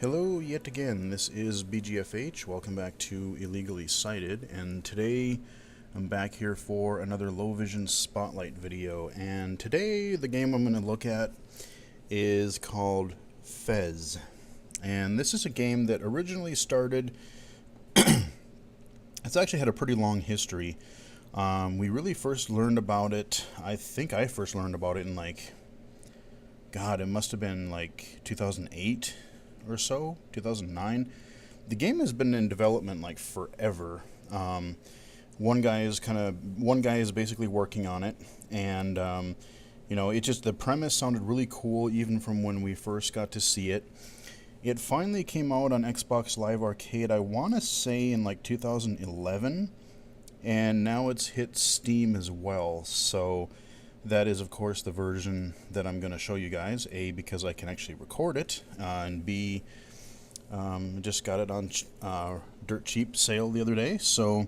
Hello yet again, this is BGFH, welcome back to Illegally Sighted, and today I'm back here for another low vision spotlight video, and today the game I'm going to look at is called FEZ, and this is a game that originally started, it's actually had a pretty long history. We really first learned about it, I think I first learned about it in it must have been like 2008 or so, 2009. The game has been in development like forever. One guy is basically working on it, and the premise sounded really cool even from when we first got to see it. It finally came out on Xbox Live Arcade, I want to say in like 2011, and now it's hit Steam as well. So that is, of course, the version that I'm going to show you guys. A, because I can actually record it, and B, just got it on dirt cheap sale the other day. So,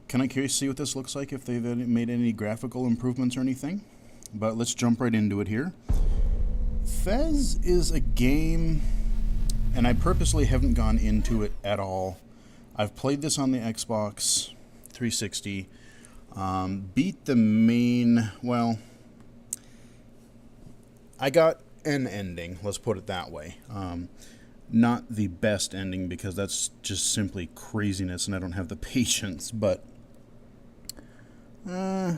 kind of curious to see what this looks like, if they've made any graphical improvements or anything. But let's jump right into it here. FEZ is a game, and I purposely haven't gone into it at all. I've played this on the Xbox 360. Beat the main, well, I got an ending, let's put it that way. Not the best ending, because that's just simply craziness and I don't have the patience, but okay,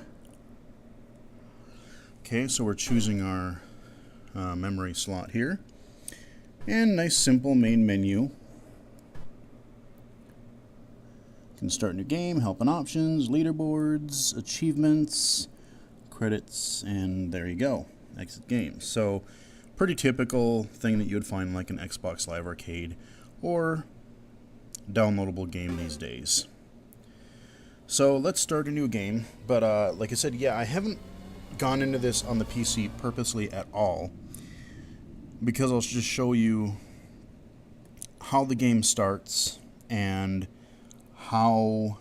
so we're choosing our memory slot here, and nice simple main menu. Can start new game, help and options, leaderboards, achievements, credits, and there you go, exit game. So pretty typical thing that you would find like an Xbox Live Arcade or downloadable game these days. So let's start a new game, but like I said, yeah, I haven't gone into this on the PC purposely at all, because I'll just show you how the game starts and how,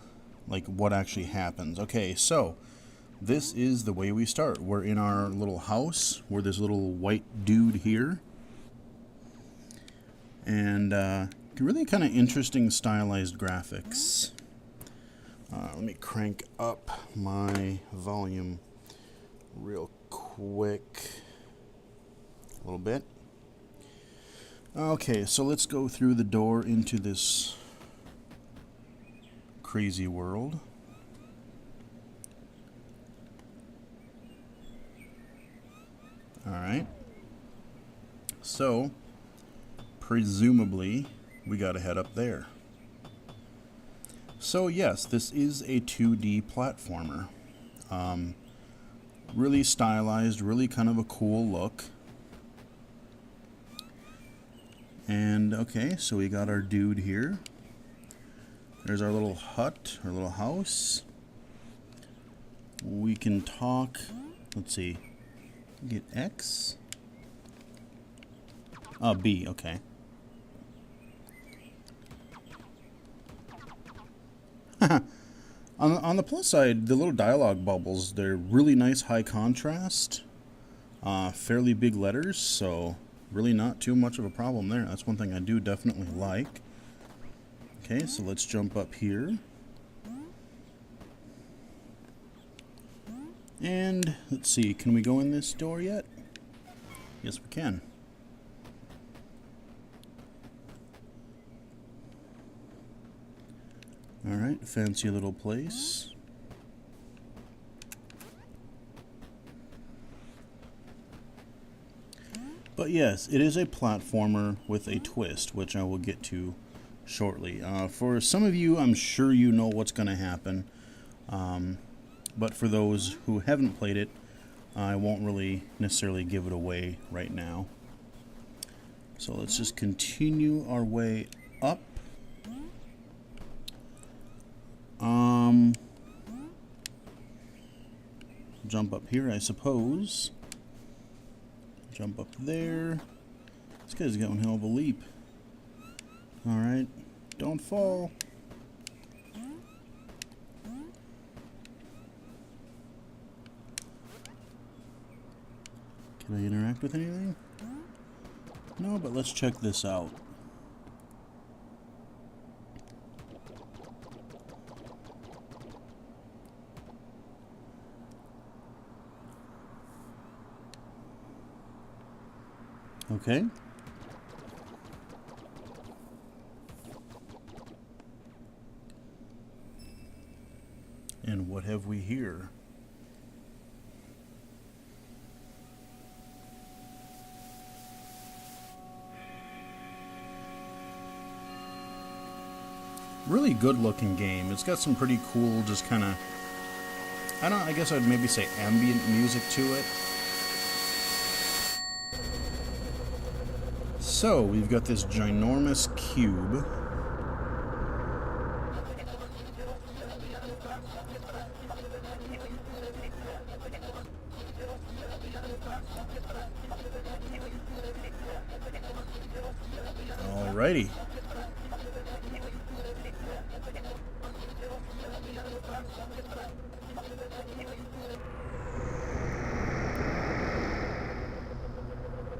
like, what actually happens. Okay, so this is the way we start. We're in our little house. We're this little white dude here, and really kind of interesting stylized graphics. Let me crank up my volume real quick a little bit. Okay, so let's go through the door into this crazy world. Alright. So, presumably, we gotta head up there. So yes, this is a 2D platformer. Really stylized, really kind of a cool look. And okay, so we got our dude here. There's our little hut, our little house. We can talk. Let's see. Get X. Oh, B, okay. On the plus side, the little dialogue bubbles, they're really nice high contrast. Fairly big letters, so really not too much of a problem there. That's one thing I do definitely like. Okay, so let's jump up here. And let's see, can we go in this door yet? Yes, we can. Alright, fancy little place. But yes, it is a platformer with a twist, which I will get to shortly. For some of you, I'm sure you know what's going to happen. But for those who haven't played it, I won't really necessarily give it away right now. So let's just continue our way up. Jump up here, I suppose. Jump up there. This guy's got one hell of a leap. Alright, don't fall. Can I interact with anything? No, but let's check this out. Okay. And what have we here? Really good looking game. It's got some pretty cool, just kind of, I guess I'd maybe say ambient music to it. So, we've got this ginormous cube. Alrighty.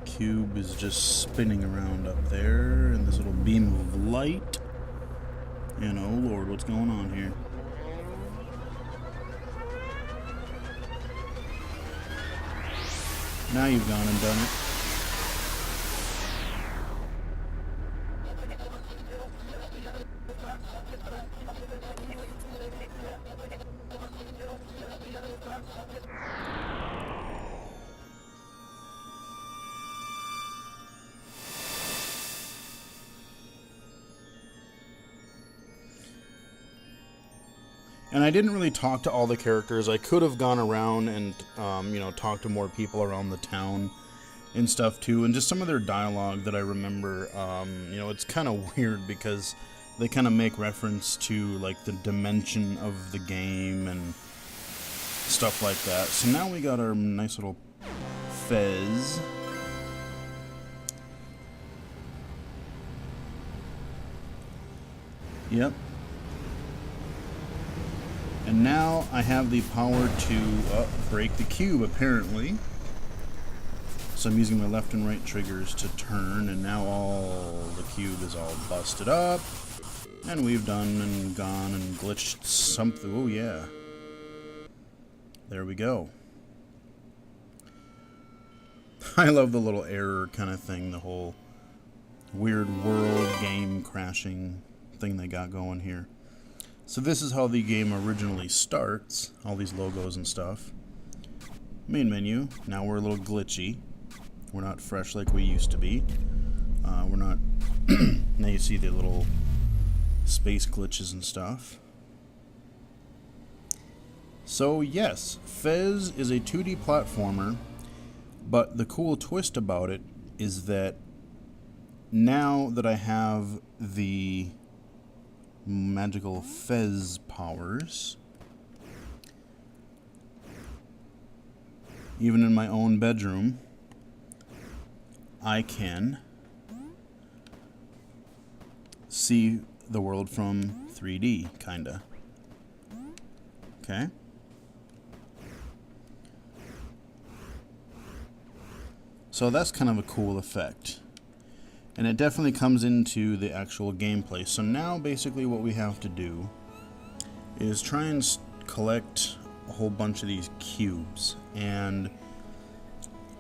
Cube is just spinning around up there in this little beam of light. And oh lord, what's going on here? Now you've gone and done it. And I didn't really talk to all the characters. I could have gone around and, you know, talked to more people around the town and stuff too. And just some of their dialogue that I remember, you know, it's kind of weird because they kind of make reference to, like, the dimension of the game and stuff like that. So now we got our nice little FEZ. Yep. And now I have the power to break the cube, apparently. So I'm using my left and right triggers to turn, and now all the cube is all busted up. And we've done and gone and glitched something. Oh, yeah. There we go. I love the little error kind of thing, the whole weird world game crashing thing they got going here. So this is how the game originally starts, all these logos and stuff. Main menu, now we're a little glitchy. We're not fresh like we used to be. We're not, now you see the little space glitches and stuff. So yes, FEZ is a 2D platformer, but the cool twist about it is that now that I have the magical FEZ powers, even in my own bedroom, I can see the world from 3D, kinda. Okay? So that's kind of a cool effect. And it definitely comes into the actual gameplay. So now basically what we have to do is try and collect a whole bunch of these cubes. And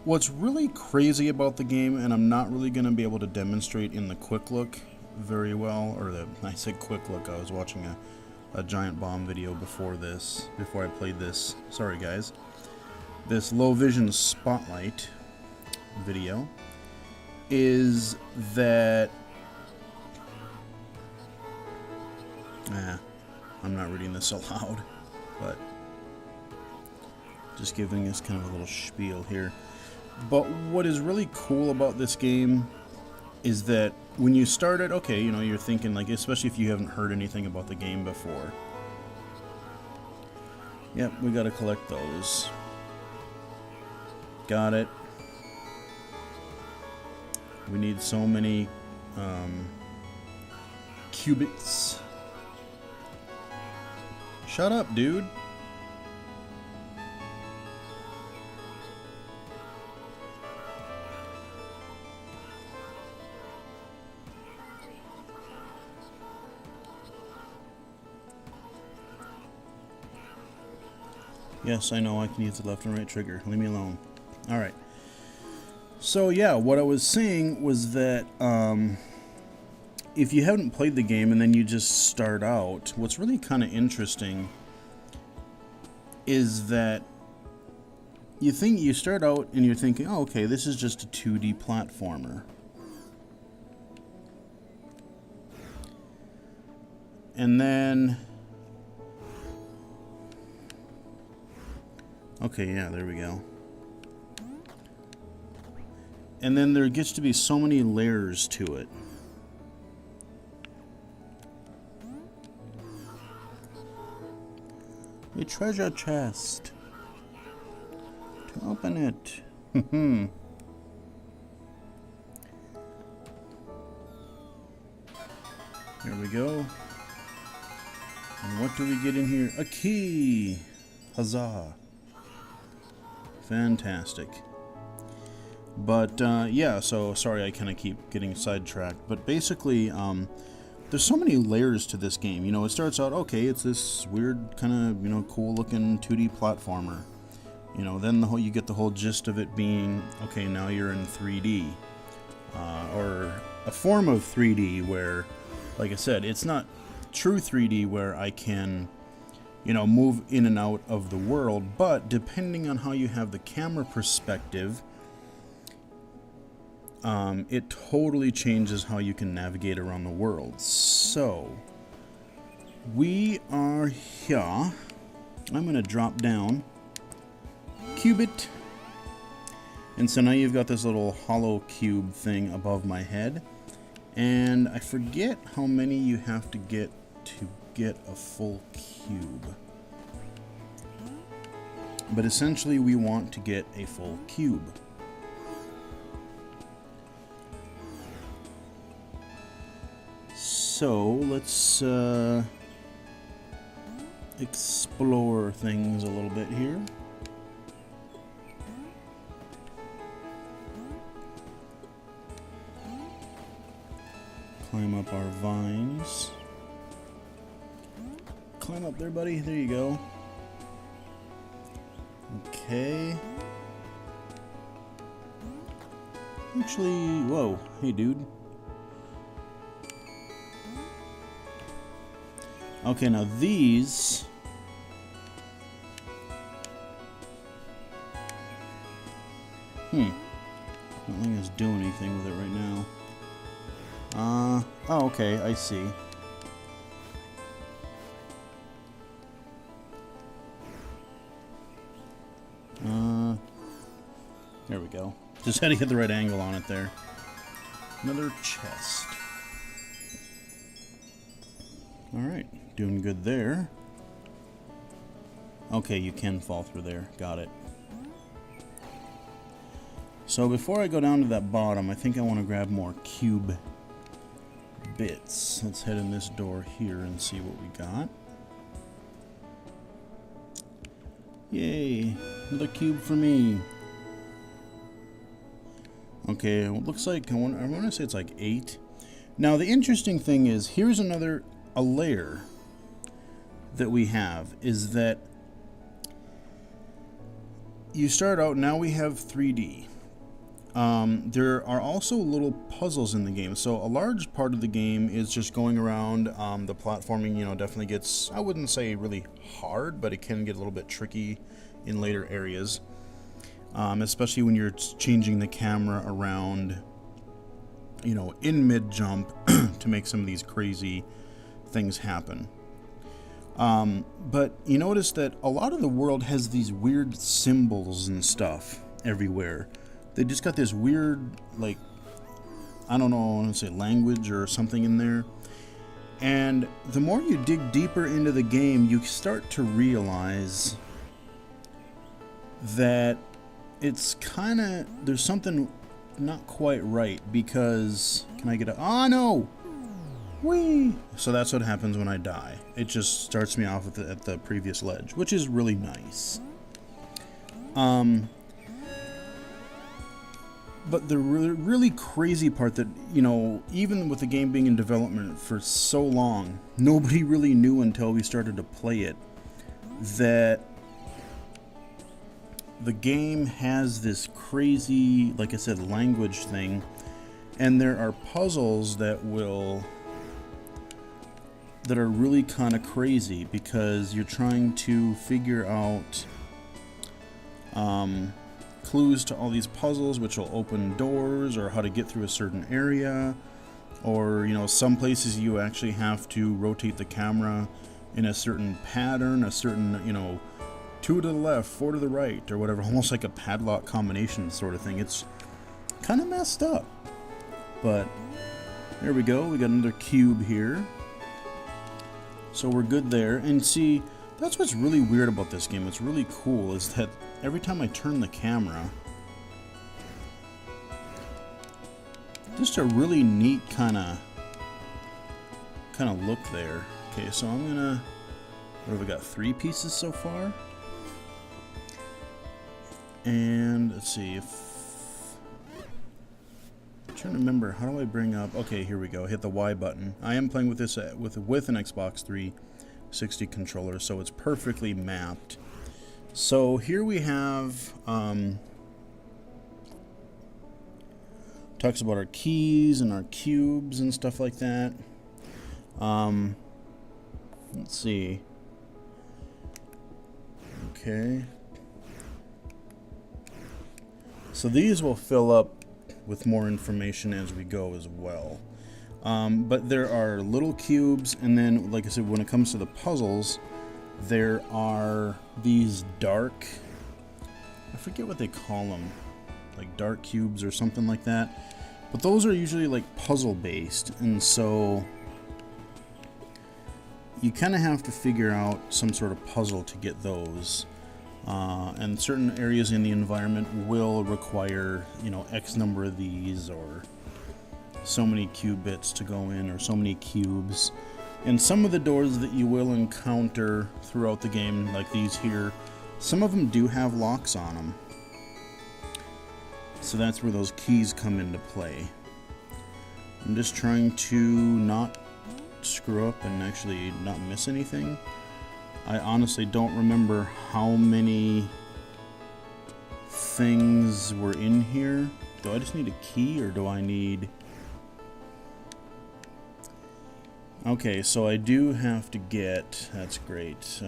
what's really crazy about the game, and I'm not really going to be able to demonstrate in the quick look very well, or I said quick look, I was watching a Giant Bomb video before I played this, sorry guys, this low vision spotlight video, is that I'm not reading this aloud, but just giving us kind of a little spiel here. But what is really cool about this game is that when you start it, okay, you know, you're thinking, like, especially if you haven't heard anything about the game before. Yep, we gotta collect those. Got it. We need so many qubits. Shut up, dude. Yes, I know I can use the left and right trigger. Leave me alone. Alright. So yeah, what I was saying was that if you haven't played the game and then you just start out, what's really kind of interesting is that you start out and you're thinking, oh, okay, this is just a 2D platformer. And then... okay, yeah, there we go. And then there gets to be so many layers to it. A treasure chest. To open it. There we go. And what do we get in here? A key! Huzzah! Fantastic. But, yeah, so sorry I kind of keep getting sidetracked. But basically, there's so many layers to this game. You know, it starts out, okay, it's this weird kind of, you know, cool looking 2D platformer. You know, then you get the whole gist of it being, okay, now you're in 3D. Or a form of 3D where, like I said, it's not true 3D where I can, you know, move in and out of the world, but depending on how you have the camera perspective, it totally changes how you can navigate around the world. So, we are here. I'm going to drop down. Cubit. And so now you've got this little hollow cube thing above my head. And I forget how many you have to get a full cube. But essentially we want to get a full cube. So let's explore things a little bit here. Climb up our vines. Climb up there, buddy. There you go. Okay. Actually, whoa. Hey, dude. Okay, now these... I don't think it's doing anything with it right now. Oh, okay, I see. There we go. Just had to get the right angle on it there. Another chest. Alright, doing good there. Okay, you can fall through there. Got it. So before I go down to that bottom, I think I want to grab more cube bits. Let's head in this door here and see what we got. Yay! Another cube for me. Okay, well, it looks like I want to say it's like 8. Now the interesting thing is, here's a layer that we have, is that you start out, now we have 3D. There are also little puzzles in the game. So a large part of the game is just going around. The platforming, you know, definitely gets, I wouldn't say really hard, but it can get a little bit tricky in later areas. Especially when you're changing the camera around, you know, in mid-jump to make some of these crazy things happen. But you notice that a lot of the world has these weird symbols and stuff everywhere. They just got this weird, like, I don't know, I want to say language or something in there. And the more you dig deeper into the game, you start to realize that it's kind of, there's something not quite right, because, can I get a, oh no! Whee! So that's what happens when I die. It just starts me off at the previous ledge, which is really nice. But the really crazy part that, you know, even with the game being in development for so long, nobody really knew until we started to play it, that the game has this crazy, like I said, language thing, and there are puzzles that are really kind of crazy because you're trying to figure out clues to all these puzzles, which will open doors, or how to get through a certain area, or some places you actually have to rotate the camera in a certain pattern, a certain 2 to the left, 4 to the right, or whatever, almost like a padlock combination sort of thing. It's kind of messed up, but there we go. We got another cube here, so we're good there. And see, that's what's really weird about this game. What's really cool is that every time I turn the camera, just a really neat kind of look there. Okay, so I'm gonna, what have we got, 3 pieces so far? And let's see if, I'm trying to remember, how do I bring up, okay, here we go, hit the Y button. I am playing with this with an Xbox 360 controller, so it's perfectly mapped. So here we have, talks about our keys and our cubes and stuff like that. Let's see. Okay. So these will fill up with more information as we go as well. But there are little cubes, and then, like I said, when it comes to the puzzles, there are these dark, I forget what they call them, like dark cubes or something like that. But those are usually like puzzle based, and so you kind of have to figure out some sort of puzzle to get those. And certain areas in the environment will require, X number of these, or so many qubits to go in, or so many cubes. And some of the doors that you will encounter throughout the game, like these here, some of them do have locks on them. So that's where those keys come into play. I'm just trying to not screw up and actually not miss anything. I honestly don't remember how many things were in here. Do I just need a key, or do I need... Okay, so I do have to get... That's great.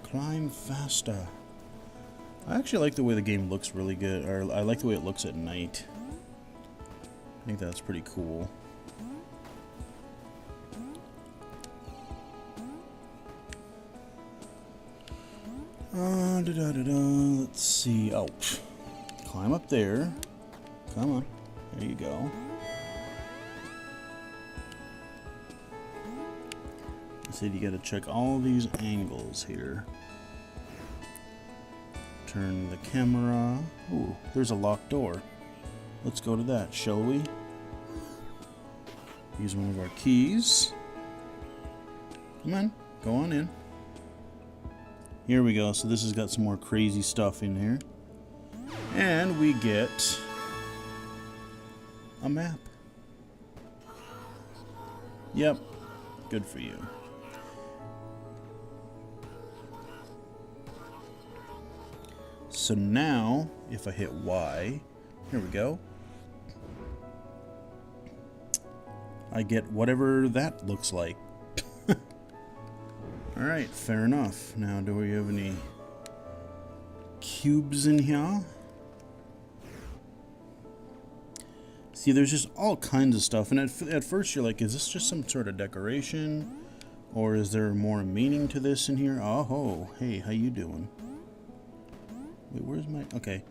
Climb faster. I actually like the way the game looks really good, or I like the way it looks at night. I think that's pretty cool. Let's see. Oh, climb up there. Come on. There you go. I said you gotta check all these angles here. Turn the camera. Ooh, there's a locked door. Let's go to that, shall we? Use one of our keys. Come on, go on in. Here we go. So this has got some more crazy stuff in here. And we get a map. Yep, good for you. So now, if I hit Y, here we go, I get whatever that looks like. Alright, fair enough. Now, do we have any cubes in here? See, there's just all kinds of stuff, and at first you're like, is this just some sort of decoration? Or is there more meaning to this in here? Oh, hey, how you doing? Wait, where's my... Okay.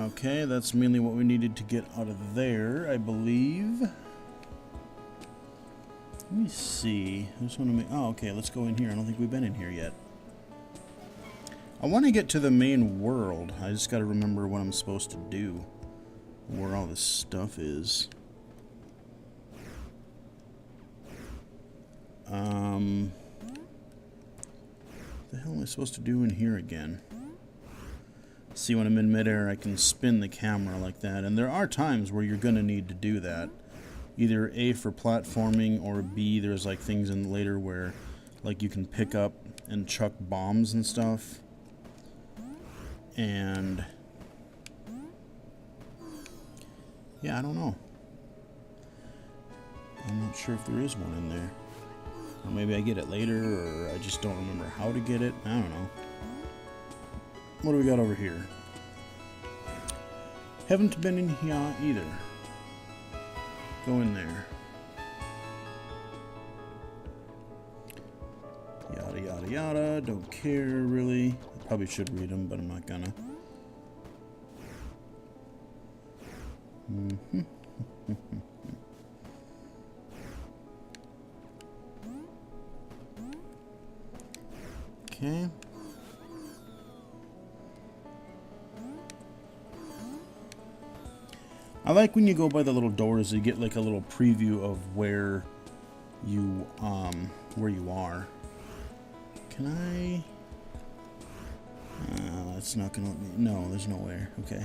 Okay, that's mainly what we needed to get out of there, I believe. Let me see. I just want to make... Oh, okay, let's go in here. I don't think we've been in here yet. I want to get to the main world. I just got to remember what I'm supposed to do. Where all this stuff is. What the hell am I supposed to do in here again? See, when I'm in midair, I can spin the camera like that. And there are times where you're going to need to do that. Either A, for platforming, or B, there's like things in later where like you can pick up and chuck bombs and stuff. And yeah, I don't know. I'm not sure if there is one in there. Or maybe I get it later, or I just don't remember how to get it. I don't know. What do we got over here? Haven't been in here either. Go in there. Yada yada yada. Don't care really. I probably should read them, but I'm not gonna. Okay. I like when you go by the little doors, you get like a little preview of where you are. Can I? It's not gonna let me. No, there's nowhere. Okay.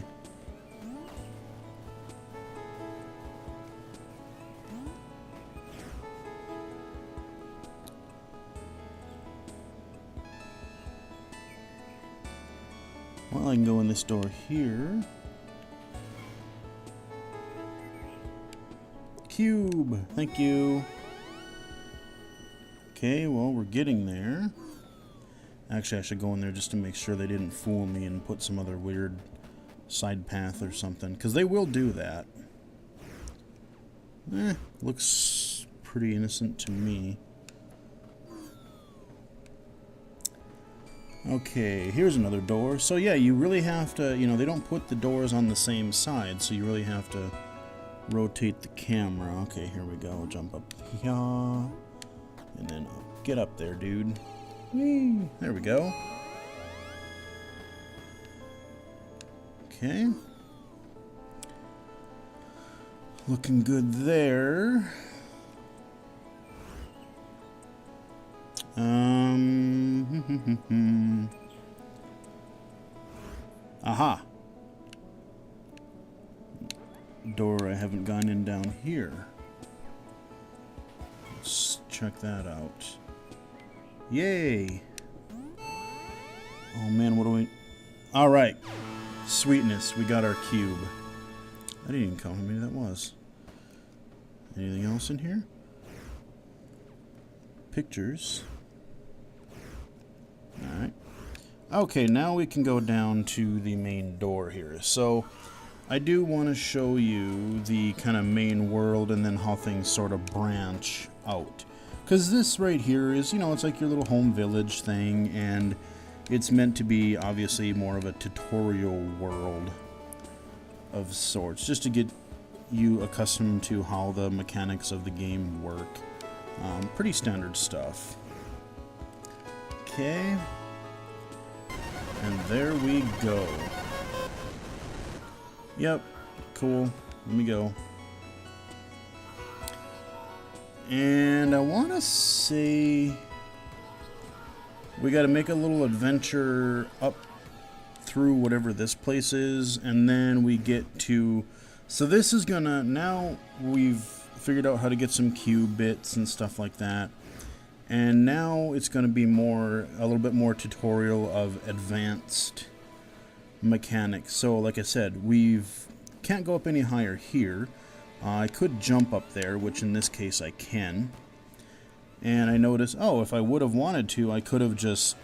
Well, I can go in this door here. Cube, thank you. Okay, well, we're getting there. Actually, I should go in there just to make sure they didn't fool me and put some other weird side path or something, because they will do that. Looks pretty innocent to me. Okay, here's another door. So yeah, you really have to, you know, they don't put the doors on the same side, so you really have to rotate the camera. Okay, here we go. Jump up here. And then get up there, dude. Whee! There we go. Okay. Looking good there. Aha. Door I haven't gone in down here. Let's check that out. Yay! Oh man, what do we... Alright. Sweetness, we got our cube. I didn't even count how many that was. Anything else in here? Pictures. Alright. Okay, now we can go down to the main door here. So, I do want to show you the kind of main world and then how things sort of branch out. Because this right here is, you know, it's like your little home village thing, and it's meant to be obviously more of a tutorial world of sorts, just to get you accustomed to how the mechanics of the game work. Pretty standard stuff. Okay. And there we go. Yep, cool. Let me go. And I want to say we got to make a little adventure up through whatever this place is, and then we get to... So this is gonna... Now we've figured out how to get some cube bits and stuff like that. And now it's going to be a little bit more tutorial of advanced mechanics. So like I said, can't go up any higher here. I could jump up there, which in this case I can. And I noticed, oh, if I would have wanted to, I could have just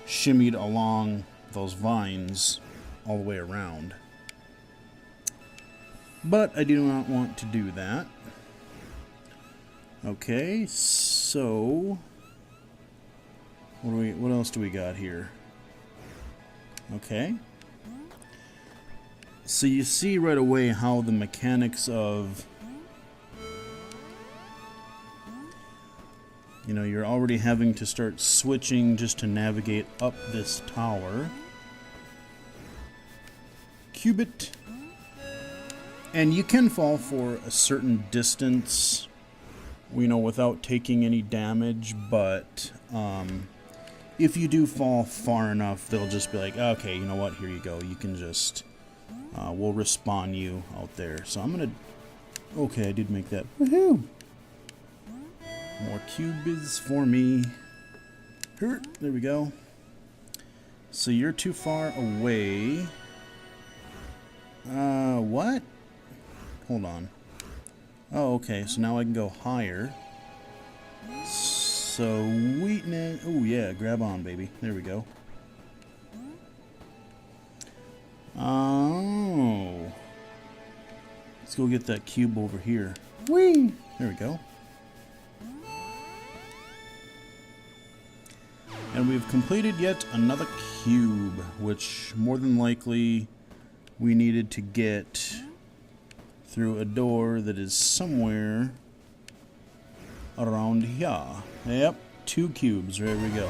shimmied along those vines all the way around. But I do not want to do that. Okay, so what else do we got here? Okay. So you see right away how the mechanics of, you know, you're already having to start switching just to navigate up this tower. Cubit. And you can fall for a certain distance, you know, without taking any damage, but if you do fall far enough, they'll just be like, okay, you know what, here you go. You can just, we'll respawn you out there. So I'm going to, okay, I did make that. Woohoo! More cubes for me. There we go. So you're too far away. What? Hold on. Oh, okay, so now I can go higher. Sweetness. Oh, yeah, grab on, baby. There we go. Oh. Let's go get that cube over here. Whee! There we go. And we've completed yet another cube, which more than likely we needed to get through a door that is somewhere around here. Yep, 2 cubes. There we go.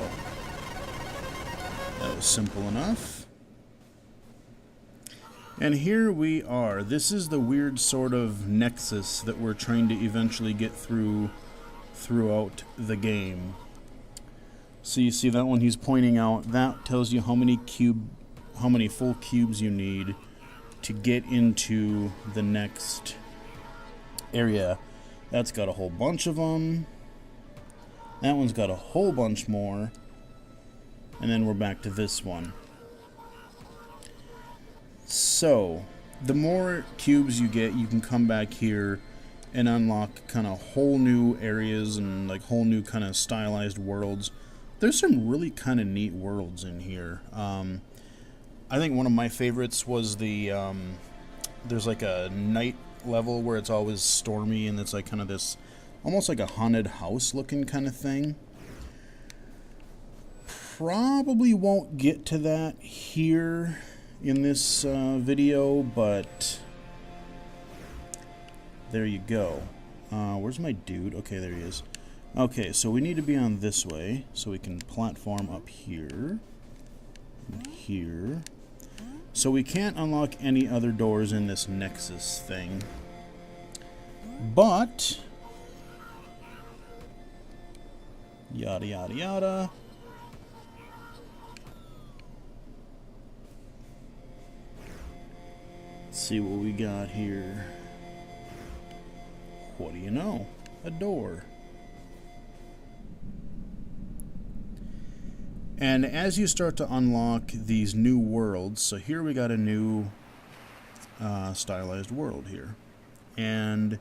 That was simple enough. And here we are. This is the weird sort of nexus that we're trying to eventually get through throughout the game. So you see that one he's pointing out, that tells you how many full cubes you need to get into the next area. That's got a whole bunch of them. That one's got a whole bunch more. And then we're back to this one. So, the more cubes you get, you can come back here and unlock kind of whole new areas and like whole new kind of stylized worlds. There's some really kind of neat worlds in here. I think one of my favorites was the, there's like a night level where it's always stormy and it's like kind of this, almost like a haunted house looking kind of thing. Probably won't get to that here in this video, but there you go. Where's my dude? Okay, there he is. Okay, so we need to be on this way, so we can platform up here, and here. So we can't unlock any other doors in this Nexus thing. But, yada yada yada. Let's see what we got here. What do you know? A door. And as you start to unlock these new worlds, so here we got a new stylized world here. And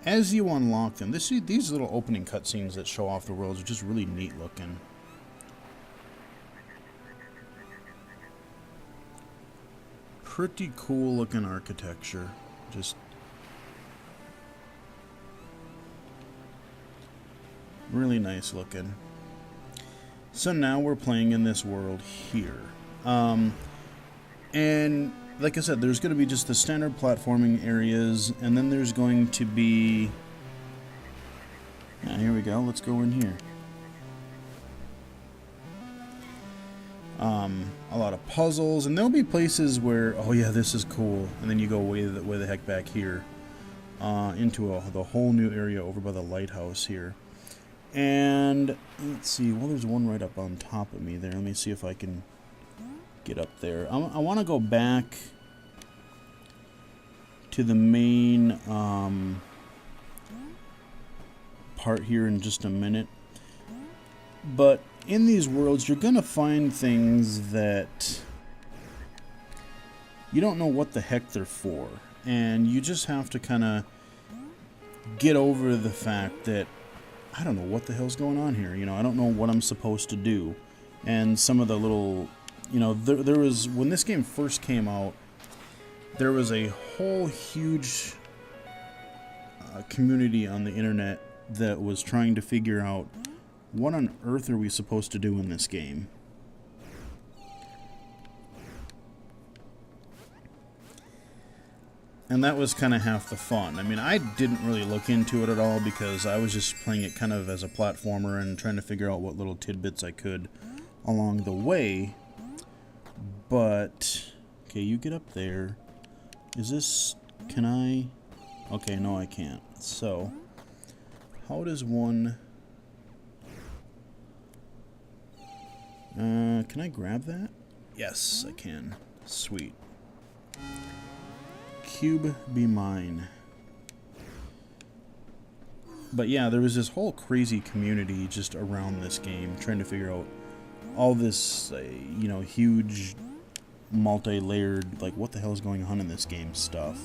as you unlock them, these little opening cutscenes that show off the worlds are just really neat looking. Pretty cool looking architecture. Just really nice looking. So now we're playing in this world here. And like I said, there's going to be just the standard platforming areas, and then there's going to be... here we go, let's go in here. A lot of puzzles, and there'll be places where, oh yeah, this is cool, and then you go way the heck back here, into the whole new area over by the lighthouse here. And let's see, well, there's one right up on top of me there. Let me see if I can get up there. I want to go back to the main part here in just a minute. But in these worlds, you're going to find things that you don't know what the heck they're for. And you just have to kind of get over the fact that I don't know what the hell's going on here. You know, I don't know what I'm supposed to do. And some of the little, you know, there was, when this game first came out, there was a whole huge community on the internet that was trying to figure out what on earth are we supposed to do in this game. And that was kind of half the fun. I mean, I didn't really look into it at all because I was just playing it kind of as a platformer and trying to figure out what little tidbits I could along the way. But, okay, you get up there. Is this, can I? Okay, no, I can't. So, how does one... Can I grab that? Yes, I can. Sweet. Cube be mine. But yeah, there was this whole crazy community just around this game, trying to figure out all this, you know, huge, multi-layered, like, what the hell is going on in this game stuff.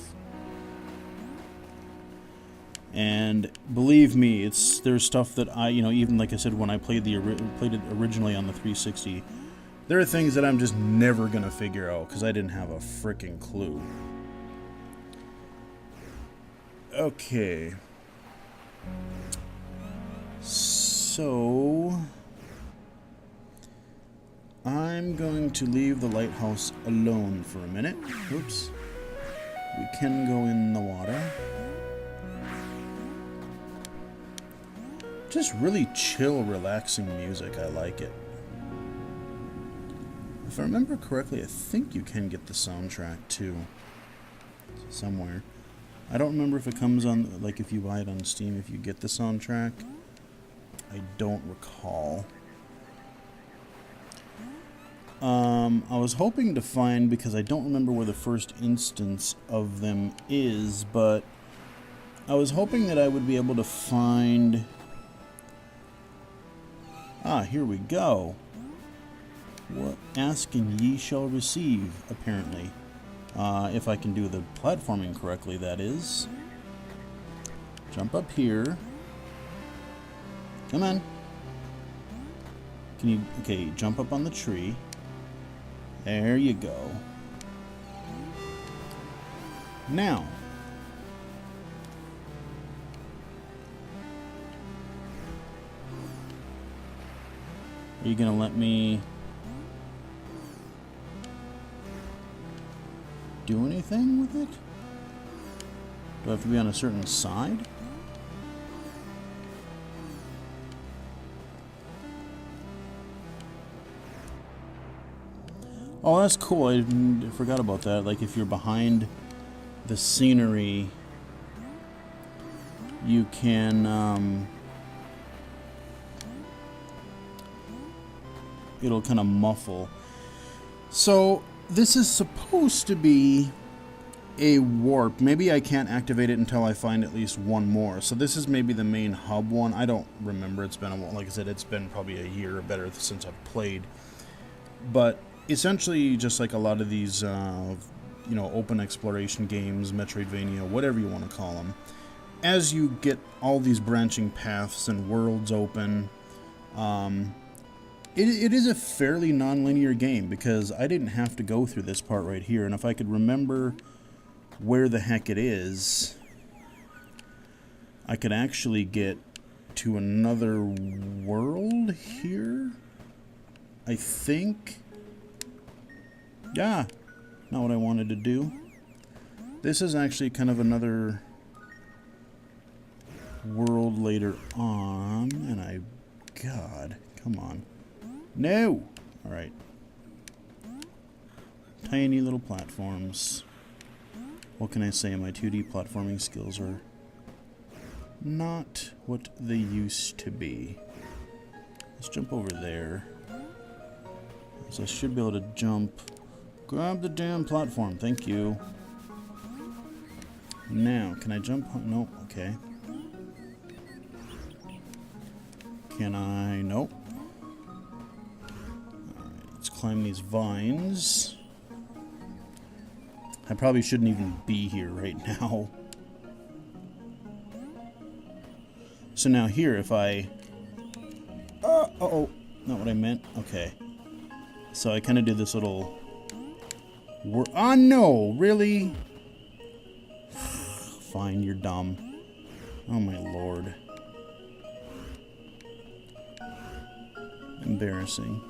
And believe me, there's stuff that I, you know, even like I said, when I played it originally on the 360, there are things that I'm just never gonna figure out because I didn't have a freaking clue. Okay. So I'm going to leave the lighthouse alone for a minute. Oops. We can go in the water. Just really chill, relaxing music. I like it. If I remember correctly, I think you can get the soundtrack too. Somewhere. I don't remember if it comes on, like if you buy it on Steam, if you get the soundtrack. I don't recall. I was hoping to find, because I don't remember where the first instance of them is, but I was hoping that I would be able to find... Ah, here we go. What ask and ye shall receive, apparently. If I can do the platforming correctly, that is. Jump up here. Come on. Can you... Okay, jump up on the tree. There you go. Now. Are you gonna let me do anything with it? Do I have to be on a certain side? Oh, that's cool. I forgot about that. Like, if you're behind the scenery, you can, it'll kind of muffle. So, this is supposed to be a warp. Maybe I can't activate it until I find at least one more. So this is maybe the main hub one. I don't remember. It's been a while. Like I said, it's been probably a year or better since I've played. But essentially, just like a lot of these, you know, open exploration games, Metroidvania, whatever you want to call them, as you get all these branching paths and worlds open, it is a fairly non-linear game, because I didn't have to go through this part right here, and if I could remember where the heck it is, I could actually get to another world here, I think. Yeah, not what I wanted to do. This is actually kind of another world later on, and God, come on. No! Alright. Tiny little platforms. What can I say? My 2D platforming skills are not what they used to be. Let's jump over there. So I should be able to jump. Grab the damn platform. Thank you. Now, can I jump? Nope. Okay. Can I? Nope. Climb these vines. I probably shouldn't even be here right now. So now here, if I... uh-oh, not what I meant. Okay. So I kind of did this little... Oh, no! Really? Fine, you're dumb. Oh, my lord. Embarrassing.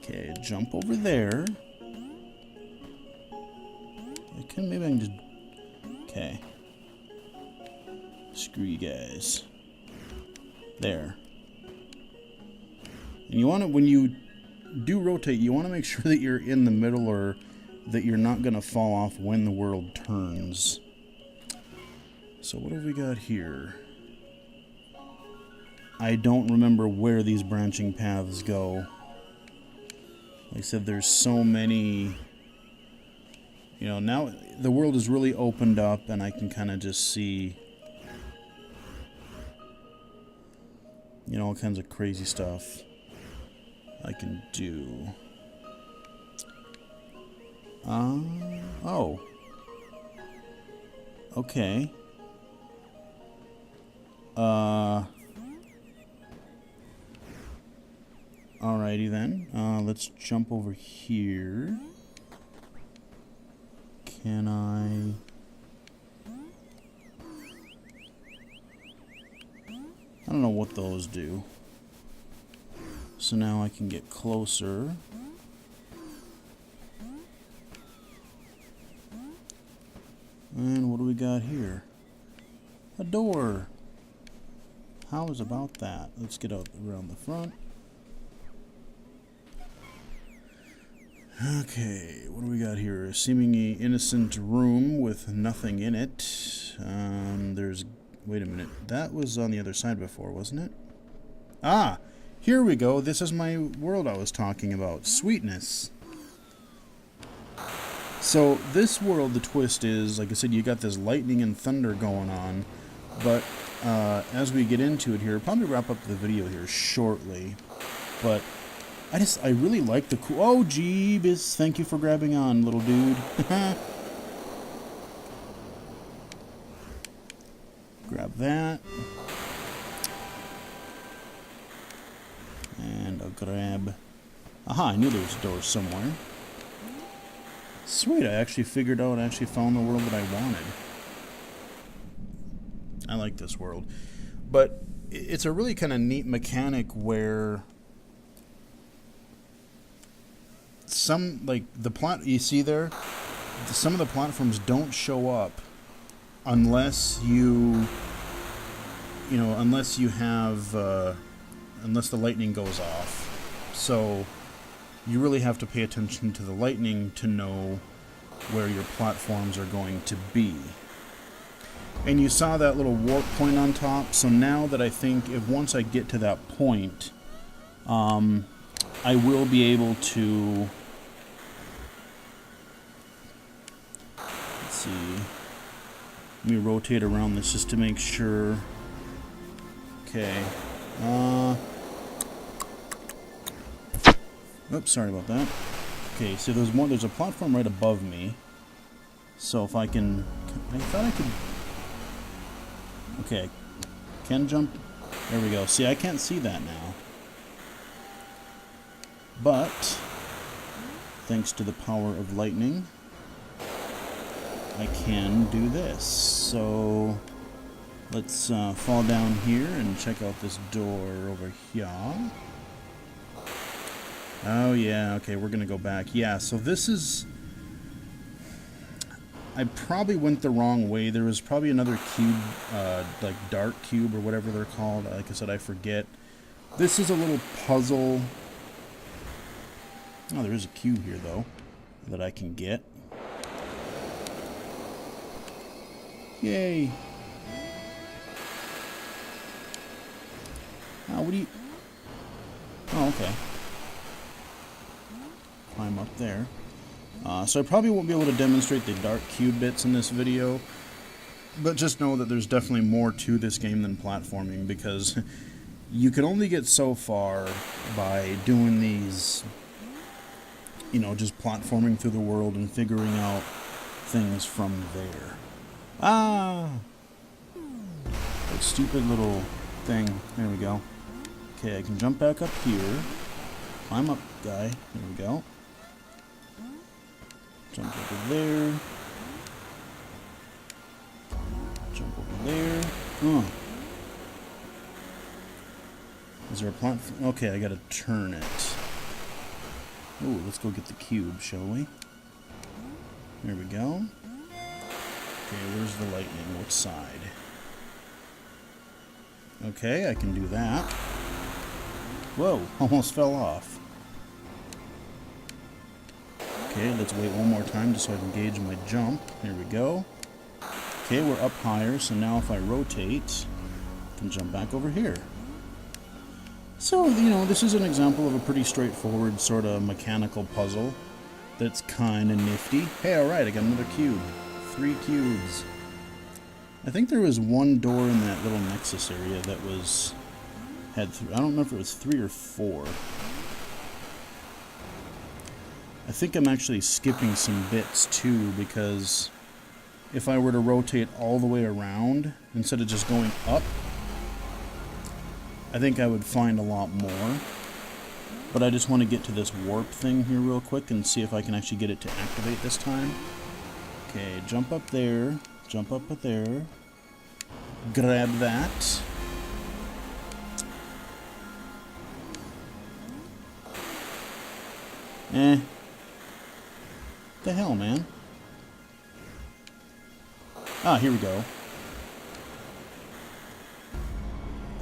Okay, jump over there. Maybe I can just... Okay. Screw you guys. There. And you want to, when you do rotate, you want to make sure that you're in the middle, or that you're not going to fall off when the world turns. So what have we got here? I don't remember where these branching paths go. Like I said, there's so many... You know, now the world is really opened up, and I can kind of just see... You know, all kinds of crazy stuff I can do. Oh. Okay. Alrighty then. Let's jump over here. Can I... I don't know what those do. So now I can get closer. And what do we got here? A door. How is about that? Let's get out around the front. Okay, what do we got here? A seemingly innocent room with nothing in it. There's... Wait a minute. That was on the other side before, wasn't it? Ah! Here we go. This is my world I was talking about. Sweetness. So, this world, the twist is, like I said, you got this lightning and thunder going on. But, as we get into it here, I'll probably wrap up the video here shortly. But... I really like the cool... Oh, Jeebus. Thank you for grabbing on, little dude. Grab that. And I'll grab... Aha, I knew there was a door somewhere. Sweet, I actually figured out, I actually found the world that I wanted. I like this world. But it's a really kind of neat mechanic where... Some, like, the plot, you see there, some of the platforms don't show up unless you know, unless you have, unless the lightning goes off. So, you really have to pay attention to the lightning to know where your platforms are going to be. And you saw that little warp point on top, so now that I think, if once I get to that point, I will be able to... Let's see. Let me rotate around this just to make sure. Okay. Oops, sorry about that. Okay, so there's a platform right above me. So if I can... I thought I could... Okay. Can jump... There we go. See, I can't see that now. But, thanks to the power of lightning, I can do this. So, let's fall down here and check out this door over here. Oh yeah, okay, we're gonna go back. Yeah, so this is... I probably went the wrong way. There was probably another cube, like dark cube or whatever they're called. Like I said, I forget. This is a little puzzle... Oh, there is a cube here, though, that I can get. Yay! Oh, what do you... Oh, okay. Climb up there. So I probably won't be able to demonstrate the dark cube bits in this video, but just know that there's definitely more to this game than platforming, because you can only get so far by doing these... You know, just platforming through the world and figuring out things from there. Ah! That stupid little thing. There we go. Okay, I can jump back up here. Climb up, guy. There we go. Jump over there. Jump over there. Oh. Is there a platform? Okay, I gotta turn it. Ooh, let's go get the cube, shall we? There we go. Okay, where's the lightning? Which side? Okay, I can do that. Whoa, almost fell off. Okay, let's wait one more time just so I can gauge my jump. There we go. Okay, we're up higher, so now if I rotate, I can jump back over here. So, you know, this is an example of a pretty straightforward sort of mechanical puzzle that's kind of nifty. Hey, alright, I got another cube. 3 cubes. I think there was one door in that little nexus area that was... I don't remember if it was 3 or 4. I think I'm actually skipping some bits too, because if I were to rotate all the way around instead of just going up, I think I would find a lot more. But I just want to get to this warp thing here real quick and see if I can actually get it to activate this time. Okay, jump up there, jump up there, grab that. What the hell, man? Ah, here we go.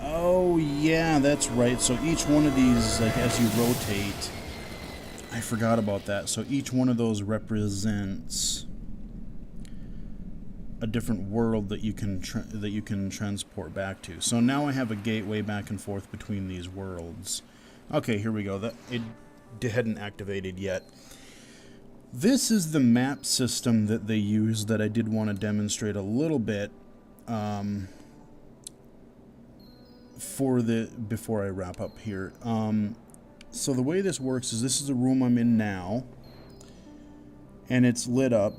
Oh, yeah, that's right. So each one of these, like, as you rotate... I forgot about that. So each one of those represents a different world that you can transport back to. So now I have a gateway back and forth between these worlds. Okay, here we go. It hadn't activated yet. This is the map system that they use that I did want to demonstrate a little bit before I wrap up here. So the way this works is this is the room I'm in now, and it's lit up,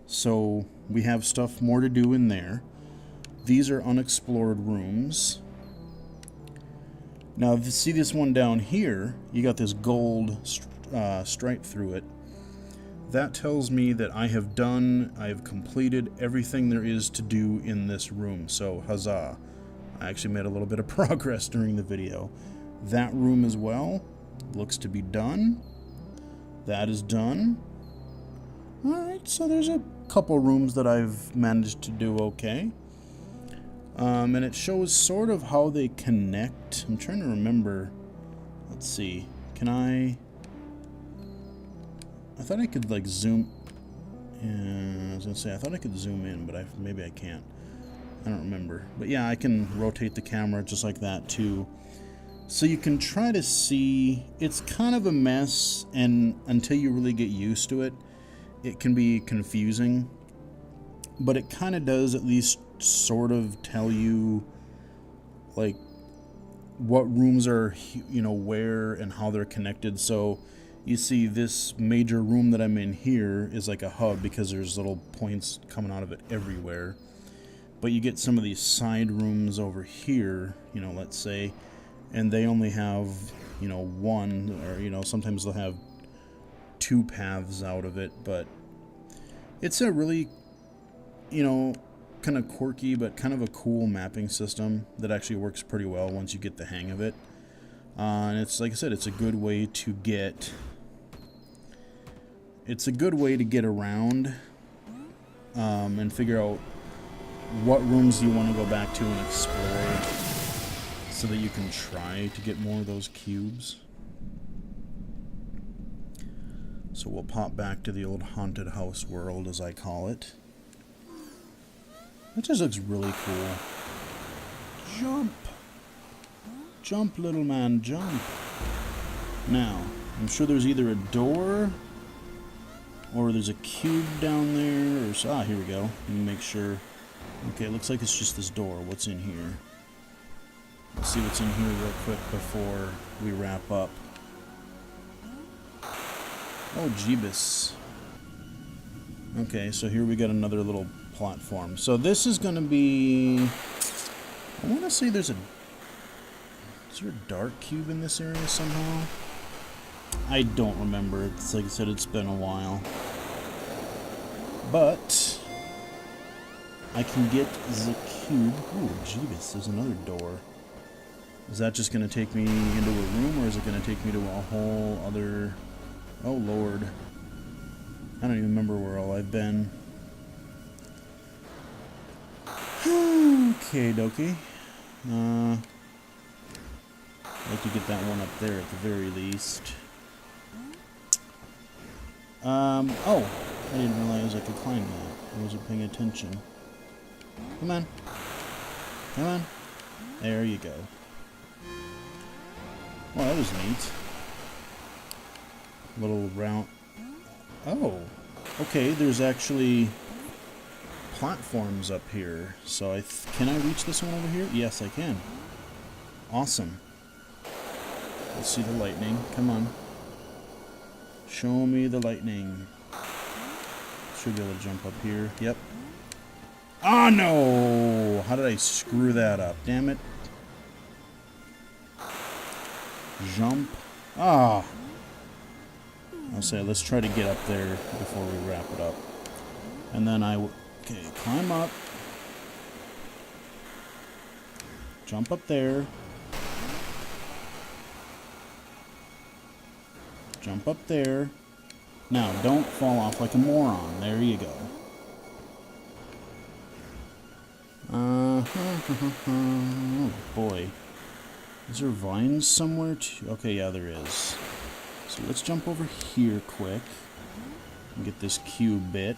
so we have stuff more to do in there. These are unexplored rooms. Now, if you see this one down here, you got this gold stripe through it. That tells me that I have completed everything there is to do in this room. So, huzzah. I actually made a little bit of progress during the video. That room as well looks to be done. That is done. Alright, so there's a couple rooms that I've managed to do okay. And it shows sort of how they connect. I'm trying to remember. Let's see. Can I thought I could like zoom. Yeah, I was gonna say I thought I could zoom in, but maybe I can't. I don't remember. But yeah, I can rotate the camera just like that too. So you can try to see. It's kind of a mess, and until you really get used to it, it can be confusing. But it kind of does at least sort of tell you like what rooms are, you know, where and how they're connected. So you see this major room that I'm in here is like a hub because there's little points coming out of it everywhere. But you get some of these side rooms over here, you know, let's say, and they only have, you know, one, or, you know, sometimes they'll have 2 paths out of it. But it's a really, you know, kind of quirky but kind of a cool mapping system that actually works pretty well once you get the hang of it. And it's, like I said, it's a good way to get around and figure out what rooms you want to go back to and explore so that you can try to get more of those cubes. So we'll pop back to the old haunted house world, as I call it. It just looks really cool. Jump! Jump, little man, jump! Now, I'm sure there's either a door or there's a cube down there, or so. Ah, here we go. Let me make sure. Okay, it looks like it's just this door. What's in here? Let's see what's in here real quick before we wrap up. Oh, Jeebus. Okay, so here we got another little platform. So this is going to be... I want to say there's a... Is there a dark cube in this area somehow? I don't remember. It's like I said, it's been a while. But I can get the cube. Ooh, Jeebus, there's another door. Is that just going to take me into a room, or is it going to take me to a whole other... Oh, Lord. I don't even remember where all I've been. Okay, dokie. I'd like to get that one up there at the very least. Oh, I didn't realize I could climb that. I wasn't paying attention. Come on. Come on. There you go. Well, that was neat. Little round... Oh, okay, there's actually platforms up here. So can I reach this one over here? Yes, I can. Awesome. Let's see the lightning. Come on. Show me the lightning. Should be able to jump up here. Yep. Ah, no! How did I screw that up? Damn it. Jump. Ah! I'll say, let's try to get up there before we wrap it up. And then okay, climb up. Jump up there. Jump up there. Now, don't fall off like a moron. There you go. Oh boy. Is there vines somewhere too? Okay, yeah, there is. So let's jump over here quick and get this cube bit.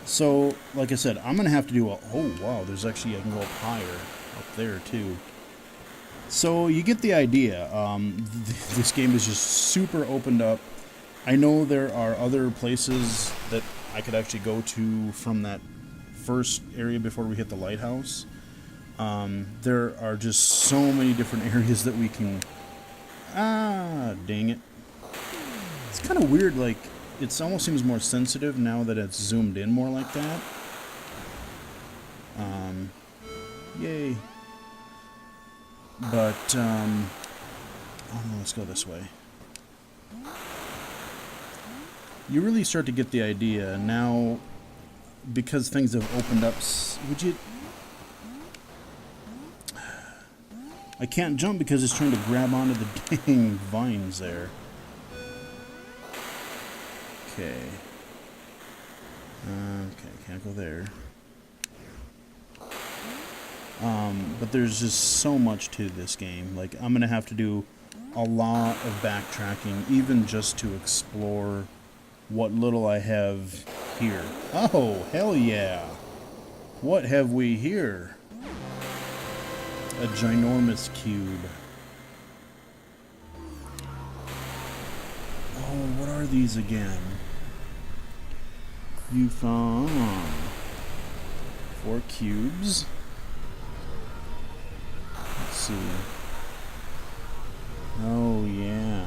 So, like I said, I'm going to have to do oh, wow, there's actually, I can go up higher. Up there, too. So, you get the idea. This game is just super opened up. I know there are other places that I could actually go to from that first area before we hit the lighthouse. There are just so many different areas that we can... Ah, dang it. It's kind of weird, like, it almost seems more sensitive now that it's zoomed in more like that. Yay. But, oh no, let's go this way. You really start to get the idea now, because things have opened up. Would you... I can't jump because it's trying to grab onto the dang vines there. Okay. Okay, can't go there. But there's just so much to this game. Like, I'm gonna have to do a lot of backtracking, even just to explore what little I have here. Oh, hell yeah! What have we here? A ginormous cube. Oh, what are these again? You found 4 cubes. Let's see. Oh, yeah.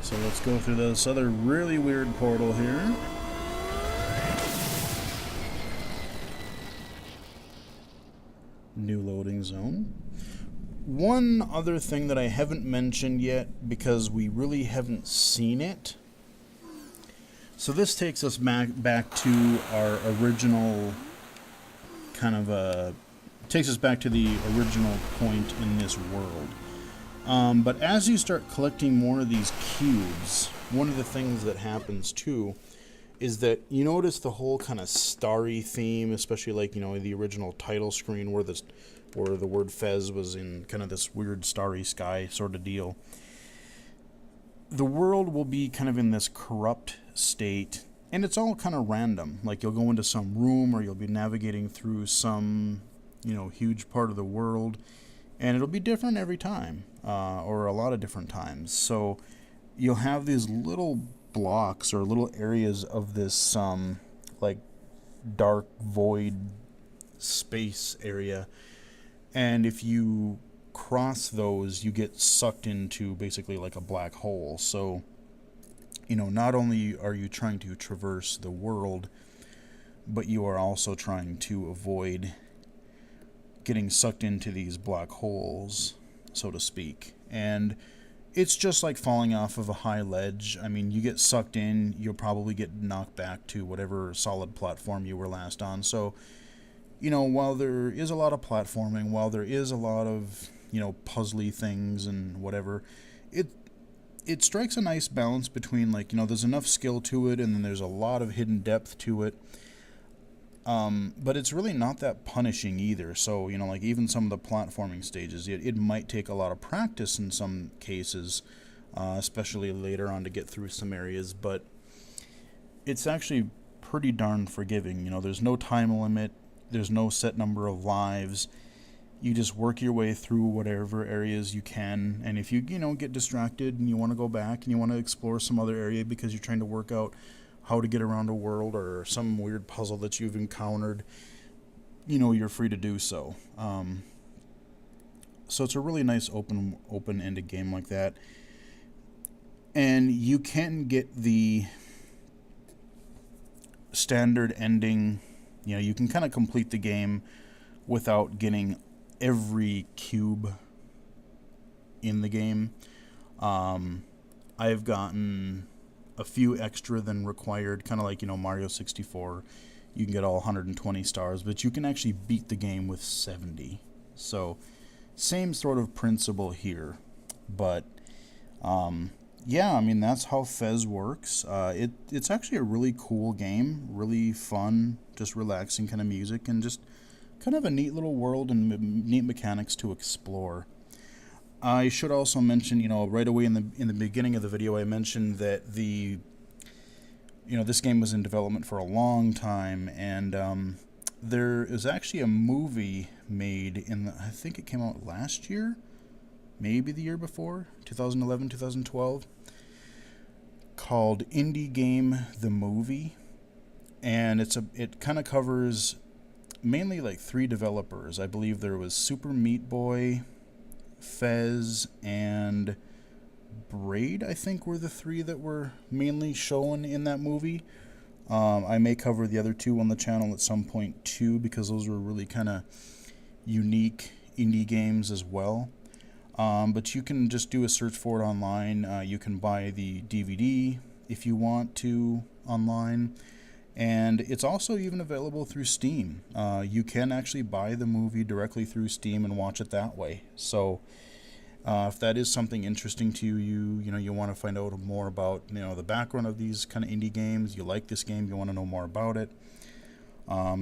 So let's go through this other really weird portal here. New loading zone. One other thing that I haven't mentioned yet, because we really haven't seen it. So this takes us back to our original kind of takes us back to the original point in this world. But as you start collecting more of these cubes, one of the things that happens too is that you notice the whole kind of starry theme, especially like, you know, the original title screen where the word FEZ was in kind of this weird starry sky sort of deal. The world will be kind of in this corrupt state, and it's all kind of random. Like, you'll go into some room or you'll be navigating through some, you know, huge part of the world, and it'll be different every time, or a lot of different times. So you'll have these little blocks or little areas of this like dark void space area, and if you cross those, you get sucked into basically like a black hole. So, you know, not only are you trying to traverse the world, but you are also trying to avoid getting sucked into these black holes, so to speak. And it's just like falling off of a high ledge. I mean, you get sucked in, you'll probably get knocked back to whatever solid platform you were last on. So, you know, while there is a lot of platforming, while there is a lot of, you know, puzzly things and whatever, it strikes a nice balance between, like, you know, there's enough skill to it, and then there's a lot of hidden depth to it. But it's really not that punishing either. So, you know, like even some of the platforming stages, it might take a lot of practice in some cases. especially later on to get through some areas, but it's actually pretty darn forgiving. You know, there's no time limit, there's no set number of lives. You just work your way through whatever areas you can, and if you get distracted and you want to go back and you want to explore some other area because you're trying to work out how to get around a world or some weird puzzle that you've encountered, you're free to do so. So it's a really nice open-ended game like that. And you can get the standard ending. You can kind of complete the game without getting every cube in the game. I've gotten a few extra than required, kind of like Mario 64. You can get all 120 stars, but you can actually beat the game with 70. So same sort of principle here, but yeah, I mean, that's how FEZ works. It's actually a really cool game, really fun, just relaxing kind of music, and just kind of a neat little world and neat mechanics to explore. I should also mention, right away in the beginning of the video, I mentioned that this game was in development for a long time, and there is actually a movie made I think it came out last year, maybe the year before, 2011, 2012, called Indie Game the Movie, and it kind of covers mainly like 3 developers. I believe there was Super Meat Boy, FEZ, and Braid, I think, were the 3 that were mainly shown in that movie. I may cover the other 2 on the channel at some point too, because those were really kind of unique indie games as well. But you can just do a search for it online. You can buy the DVD if you want to online, and it's also even available through Steam. You can actually buy the movie directly through Steam and watch it that way. So if that is something interesting to you, you want to find out more about the background of these kind of indie games, you like this game, you want to know more about it,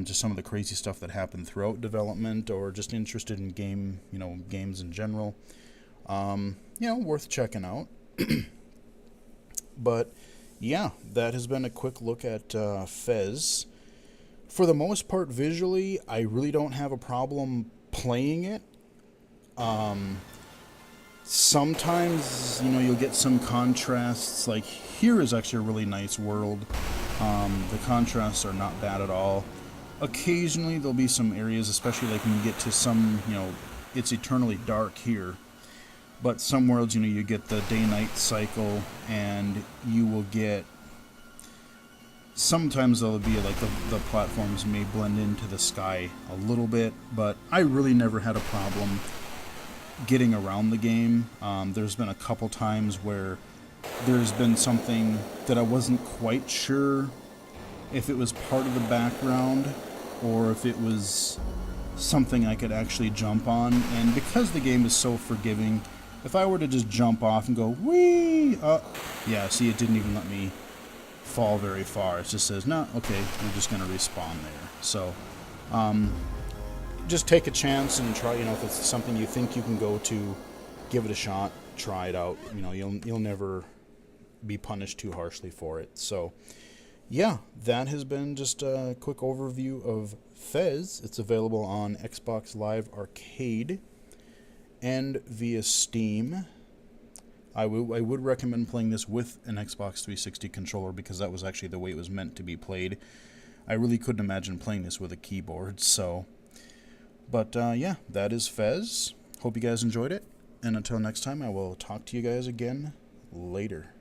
just some of the crazy stuff that happened throughout development, or just interested in games in general, worth checking out. But yeah, that has been a quick look at FEZ. For the most part, visually, I really don't have a problem playing it. Sometimes, you'll get some contrasts. Like, here is actually a really nice world. The contrasts are not bad at all. Occasionally, there'll be some areas, especially like when you get to some, it's eternally dark here. But some worlds, you get the day-night cycle, and you will get... Sometimes there'll be, like, the platforms may blend into the sky a little bit, but I really never had a problem getting around the game. There's been a couple times where there's been something that I wasn't quite sure if it was part of the background or if it was something I could actually jump on. And because the game is so forgiving, if I were to just jump off and go, whee! Yeah, see, it didn't even let me fall very far. It just says, no, okay, you're just going to respawn there. So, just take a chance and try, if it's something you think you can go to, give it a shot, try it out. You'll never be punished too harshly for it. So, yeah, that has been just a quick overview of FEZ. It's available on Xbox Live Arcade and via Steam. I would recommend playing this with an Xbox 360 controller, because that was actually the way it was meant to be played. I really couldn't imagine playing this with a keyboard, so... But, yeah, that is FEZ. Hope you guys enjoyed it, and until next time, I will talk to you guys again later.